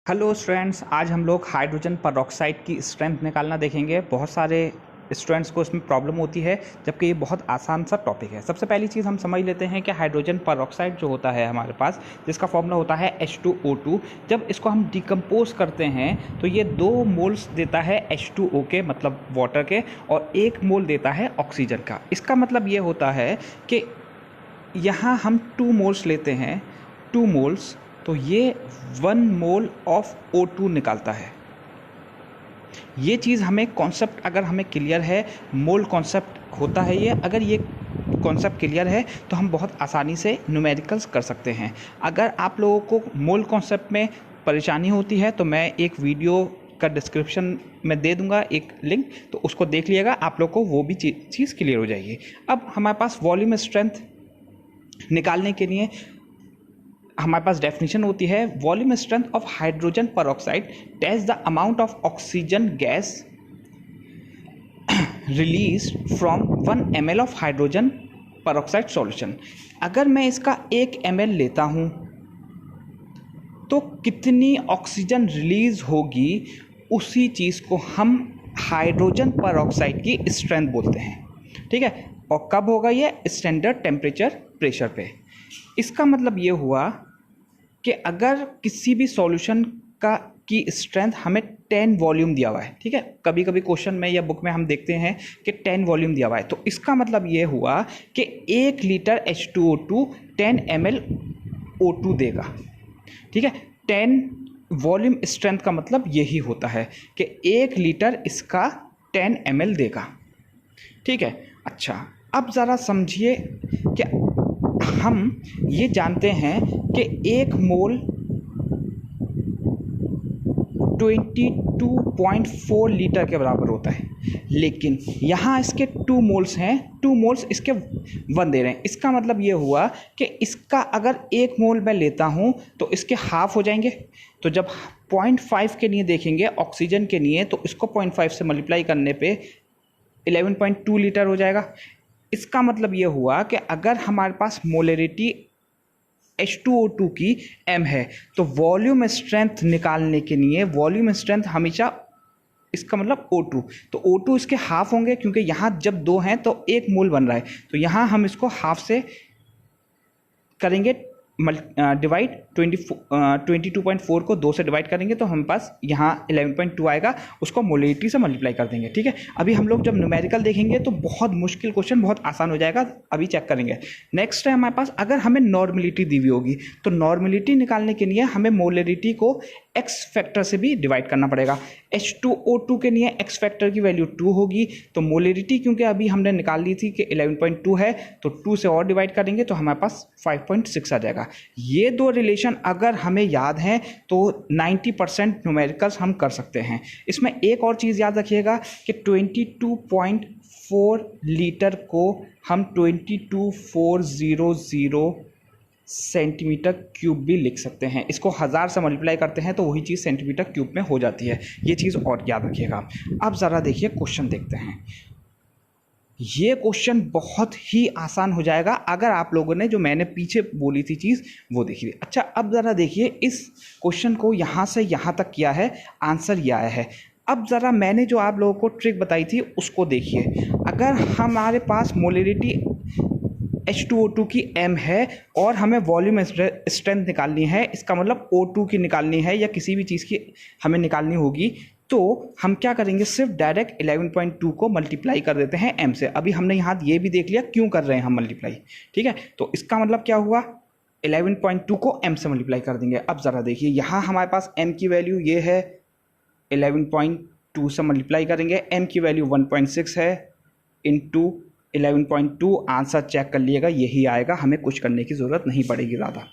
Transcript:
Hello students, आज हम लोग हाइड्रोजन परऑक्साइड की स्ट्रेंथ निकालना देखेंगे। बहुत सारे स्टूडेंट्स को इसमें प्रॉब्लम होती है, जबकि ये बहुत आसान सा टॉपिक है। सबसे पहली चीज़ हम समझ लेते हैं कि हाइड्रोजन परऑक्साइड जो होता है हमारे पास, जिसका फॉर्मूला होता है H2O2। जब इसको हम डिकम्पोज करते हैं तो ये 2 मोल्स देता है H2O के, मतलब वाटर के, और 1 मोल देता है ऑक्सीजन का। इसका मतलब ये होता है कि यहाँ हम 2 मोल्स लेते हैं, 2 मोल्स, तो ये 1 मोल ऑफ O2 निकालता है। ये चीज़ हमें कॉन्सेप्ट अगर हमें क्लियर है, मोल कॉन्सेप्ट होता है ये, अगर ये कॉन्सेप्ट क्लियर है तो हम बहुत आसानी से न्यूमेरिकल्स कर सकते हैं। अगर आप लोगों को मोल कॉन्सेप्ट में परेशानी होती है तो मैं एक वीडियो का डिस्क्रिप्शन में दे दूंगा एक लिंक, तो उसको देख लिएगा, आप लोग को वो भी चीज़ क्लियर हो जाएगी। अब हमारे पास वॉल्यूम स्ट्रेंथ निकालने के लिए हमारे पास डेफिनेशन होती है, volume strength of hydrogen peroxide dash the amount of oxygen gas release from 1 ml of hydrogen peroxide solution. अगर मैं इसका 1 ml लेता हूँ तो कितनी ऑक्सीजन रिलीज होगी, उसी चीज़ को हम हाइड्रोजन परऑक्साइड की स्ट्रेंथ बोलते हैं। ठीक है, और कब होगा ये? स्टैंडर्ड टेम्परेचर प्रेशर पे। इसका मतलब ये हुआ कि अगर किसी भी सॉल्यूशन की स्ट्रेंथ हमें 10 वॉल्यूम दिया हुआ है, ठीक है, कभी कभी क्वेश्चन में या बुक में हम देखते हैं कि 10 वॉल्यूम दिया हुआ है, तो इसका मतलब ये हुआ कि 1 लीटर H2O2 10 ml O2 देगा। ठीक है, 10 वॉल्यूम स्ट्रेंथ का मतलब यही होता है कि 1 लीटर इसका 10 ml देगा। ठीक है, अच्छा, अब ज़रा समझिए कि हम ये जानते हैं कि 1 मोल 22.4 लीटर के बराबर होता है, लेकिन यहाँ इसके 2 मोल्स हैं, 2 मोल्स इसके 1 दे रहे हैं। इसका मतलब ये हुआ कि इसका अगर 1 मोल मैं लेता हूँ तो इसके हाफ हो जाएंगे। तो जब 0.5 के लिए देखेंगे ऑक्सीजन के लिए, तो इसको 0.5 से मल्टीप्लाई करने पे 11.2 लीटर हो जाएगा। इसका मतलब ये हुआ कि अगर हमारे पास मोलरिटी H2O2 की m है, तो वॉल्यूम स्ट्रेंथ निकालने के लिए वॉल्यूम स्ट्रेंथ हमेशा, इसका मतलब O2, तो O2 इसके हाफ होंगे, क्योंकि यहाँ जब 2 हैं तो 1 मोल बन रहा है, तो यहाँ हम इसको हाफ से करेंगे डिवाइड। 22.4 को 2 से डिवाइड करेंगे तो हमारे पास यहाँ 11.2 आएगा, उसको मोलरिटी से मल्टीप्लाई कर देंगे। ठीक है, अभी हम लोग जब न्यूमेरिकल देखेंगे तो बहुत मुश्किल क्वेश्चन बहुत आसान हो जाएगा, अभी चेक करेंगे। नेक्स्ट है हमारे पास, अगर हमें नॉर्मलिटी दी हुई होगी तो नॉर्मलिटी निकालने के लिए हमें मोलरिटी को एक्स फैक्टर से भी डिवाइड करना पड़ेगा। H2O2 के लिए एक्स फैक्टर की वैल्यू 2 होगी, तो मोलरिटी क्योंकि अभी हमने निकाल ली थी कि 11.2 है, तो 2 से और डिवाइड करेंगे तो हमारे पास 5.6 आ जाएगा। ये 2 रिलेशन अगर हमें याद हैं तो 90% न्यूमेरिकल्स हम कर सकते हैं। इसमें एक और चीज़ याद रखिएगा कि 22.4 लीटर को हम 22400 सेंटीमीटर क्यूब भी लिख सकते हैं। इसको 1000 से मल्टीप्लाई करते हैं तो वही चीज़ सेंटीमीटर क्यूब में हो जाती है। ये चीज़ और याद रखिएगा। अब ज़रा देखिए क्वेश्चन देखते हैं। ये क्वेश्चन बहुत ही आसान हो जाएगा अगर आप लोगों ने जो मैंने पीछे बोली थी चीज़ वो देखी थी। अच्छा, अब ज़रा देखिए, इस क्वेश्चन को यहाँ से यहाँ तक किया है, आंसर ये आया है। अब ज़रा मैंने जो आप लोगों को ट्रिक बताई थी उसको देखिए। अगर हमारे पास मोलरिटी H2O2 की m है और हमें वॉल्यूम स्ट्रेंथ निकालनी है, इसका मतलब O2 की निकालनी है या किसी भी चीज़ की हमें निकालनी होगी, तो हम क्या करेंगे, सिर्फ डायरेक्ट 11.2 को मल्टीप्लाई कर देते हैं m से। अभी हमने यहाँ ये भी देख लिया क्यों कर रहे हैं हम मल्टीप्लाई। ठीक है, तो इसका मतलब क्या हुआ, 11.2 को m से मल्टीप्लाई कर देंगे। अब ज़रा देखिए, यहाँ हमारे पास m की वैल्यू ये है, 11.2 से मल्टीप्लाई करेंगे, m की वैल्यू 1.6 है, इंटू 11.2, आंसर चेक कर लिएगा, यही आएगा, हमें कुछ करने की ज़रूरत नहीं पड़ेगी ज़्यादा।